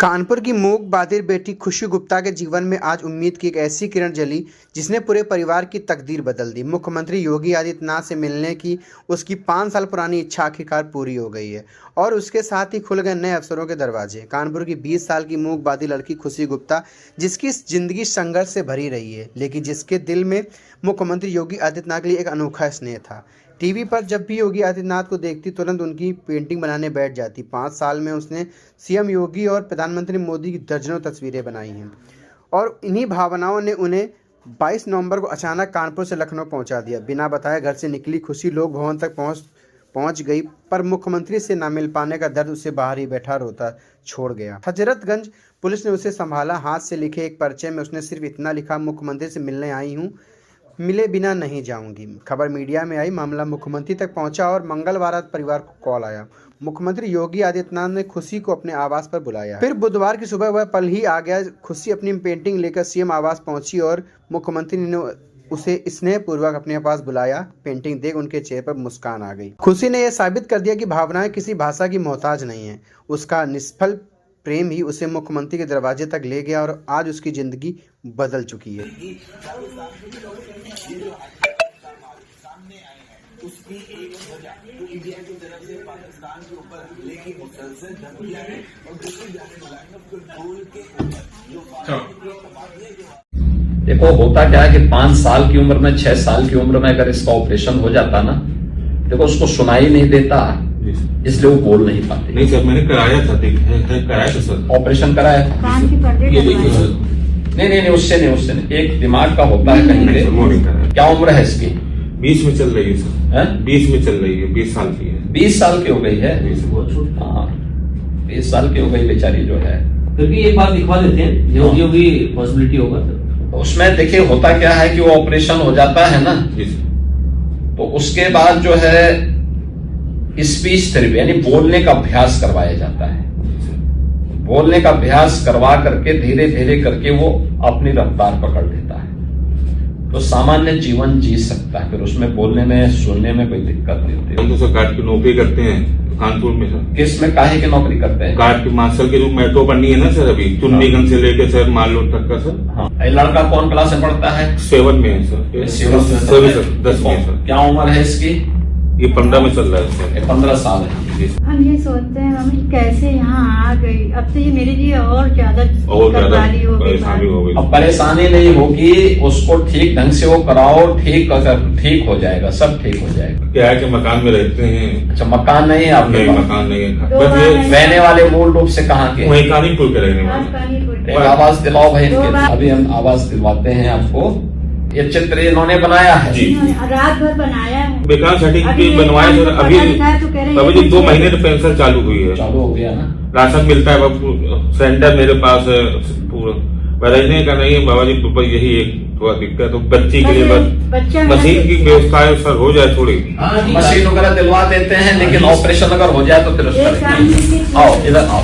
कानपुर की मूक बधिर बेटी खुशी गुप्ता के जीवन में आज उम्मीद की एक ऐसी किरण जली जिसने पूरे परिवार की तकदीर बदल दी। मुख्यमंत्री योगी आदित्यनाथ से मिलने की उसकी 5 साल पुरानी इच्छा आखिरकार पूरी हो गई है और उसके साथ ही खुल गए नए अवसरों के दरवाजे। कानपुर की 20 साल की मूक बधिर लड़की खुशी गुप्ता, जिसकी जिंदगी संघर्ष से भरी रही है, लेकिन जिसके दिल में मुख्यमंत्री योगी आदित्यनाथ के लिए एक अनोखा स्नेह था। टीवी पर जब भी योगी आदित्यनाथ को देखती तुरंत उनकी पेंटिंग बनाने बैठ जाती। 5 साल में उसने सीएम योगी और प्रधानमंत्री मोदी की दर्जनों तस्वीरें बनाई हैं और इन्हीं भावनाओं ने उन्हें 22 नवंबर को अचानक कानपुर से लखनऊ पहुंचा दिया। बिना बताए घर से निकली खुशी लोक भवन तक पहुंच गई, पर मुख्यमंत्री से ना मिल पाने का दर्द उसे बाहर ही बैठा रोता छोड़ गया। हजरतगंज पुलिस ने उसे संभाला। हाथ से लिखे एक पर्चे में उसने सिर्फ इतना लिखा, मुख्यमंत्री से मिलने आई हूँ, मिले बिना नहीं जाऊंगी। खबर मीडिया में आई, मामला मुख्यमंत्री तक पहुंचा और मंगलवार परिवार को कॉल आया। मुख्यमंत्री योगी आदित्यनाथ ने खुशी को अपने आवास पर बुलाया। फिर बुधवार की सुबह वह पल ही आ गया। खुशी अपनी पेंटिंग लेकर सीएम आवास पहुंची और मुख्यमंत्री ने उसे स्नेहपूर्वक अपने पास बुलाया। पेंटिंग देख उनके चेहरे पर मुस्कान आ गई। खुशी ने यह साबित कर दिया कि भावनाएं किसी भाषा की मोहताज नहीं है। उसका निष्फल प्रेम ही उसे मुख्यमंत्री के दरवाजे तक ले गया और आज उसकी जिंदगी बदल चुकी है। उसकी एक वजह तो इंडिया की तरफ से पाकिस्तान के ऊपर लेकिन मुसलसल धमकियां हैं और दूसरी जाने वाला कंट्रोल के देखो होता क्या है कि 5 साल की उम्र में 6 साल की उम्र में अगर इसका ऑपरेशन हो जाता ना, देखो उसको सुनाई नहीं देता, इसलिए वो बोल नहीं पाते। नहीं सर, मैंने कराया था, कराया था सर, ऑपरेशन कराया था। ये देखिए सर, नहीं, उससे नहीं, एक दिमाग का होता है कहीं पे। क्या उम्र है इसकी? 20 में चल रही है सर, 20 में चल रही है, 20 साल की है। 20 साल की हो गई है। 20 साल की हो गई बेचारी जो है। क्योंकि एक बार दिखवा देते हैं, जो भी पॉसिबिलिटी होगा तो उसमें देखिए होता क्या है कि वो ऑपरेशन हो जाता है ना, तो उसके बाद जो है स्पीच थेरेपी यानी बोलने का अभ्यास करवाया जाता है। बोलने का अभ्यास करवा करके धीरे धीरे करके वो अपनी रफ्तार पकड़ लेता है, तो सामान्य जीवन जी सकता है। फिर उसमें बोलने में सुनने में कोई दिक्कत नहीं होती। हम तो सर गार्ड की नौकरी करते हैं कानपुर में सर। किस में काहे की नौकरी करते हैं? गार्ड की मार्शल की जो मेट्रो पढ़नी है ना सर, अभी चुन्नीगंज से लेके सर मालरोड तक का सर। हाँ। लड़का कौन क्लास में पढ़ता है? 7 में है सर, 10 में है सर। क्या उम्र है इसकी? ये 15 में चल रहा है सर। 15 साल है। हम ये सोचते हैं मम्मी कैसे यहाँ आ गई। अब तो ये मेरे लिए और ज्यादा परेशानी हो गई। अब परेशानी नहीं होगी, उसको ठीक ढंग से वो कराओ, ठीक हो जाएगा, सब ठीक हो जाएगा। क्या है कि मकान में रहते हैं। अच्छा, मकान नहीं है आपके? मकान नहीं है। बस ये रहने वाले मूल रूप से कहाँ के? वही कानीपुर के रहने वाले। एक आवाज दिलाओ भाई इनके। अभी हम आवाज दिलवाते हैं आपको। ये चित्र इन्होंने बनाया है जी, रात भर बनाया है। बेकार सर्टिफिकेट बनवाए सर। अभी 2 महीने से पेंशन चालू हुई है। चालू हो गया ना? राशन मिलता है बाबू, सेंटर मेरे पास है पूरा। रहने का नहीं है बाबा जी, यही एक थोड़ा दिक्कत। तो बच्ची के लिए बस मशीन की व्यवस्था है सर, हो जाए थोड़ी। मशीन वगैरह दिलवा देते हैं, लेकिन ऑपरेशन अगर हो जाए तो फिर उसका आओ इधर आओ।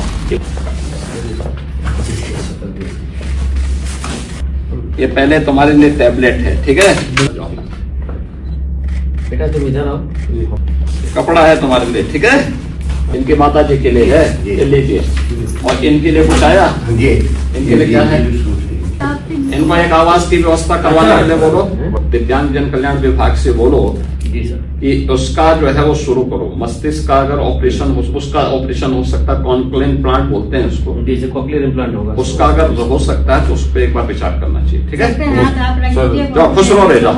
ये पहले तुम्हारे लिए टैबलेट है, ठीक है बेटा, तुम इधर आओ। कपड़ा है तुम्हारे लिए, ठीक है। इनकी माता जी के लिए है, ये लीजिए। और इनके लिए कुछ आया? इनके लिए क्या है? इनको एक आवास की व्यवस्था करवाने के लिए बोलो, दिव्यांग जन कल्याण विभाग से बोलो जी सर कि उसका जो है वो शुरू करो। मस्तिष्क का अगर ऑपरेशन हो, उसका ऑपरेशन हो सकता है, कॉन्क्लेव इम्प्लांट बोलते हैं उसको, जैसे कॉकलियर इम्प्लांट होगा, उसका अगर हो सकता है तो उस पर एक बार विचार करना चाहिए, ठीक है। आप जाओ, खुश रहो, रह जाओ।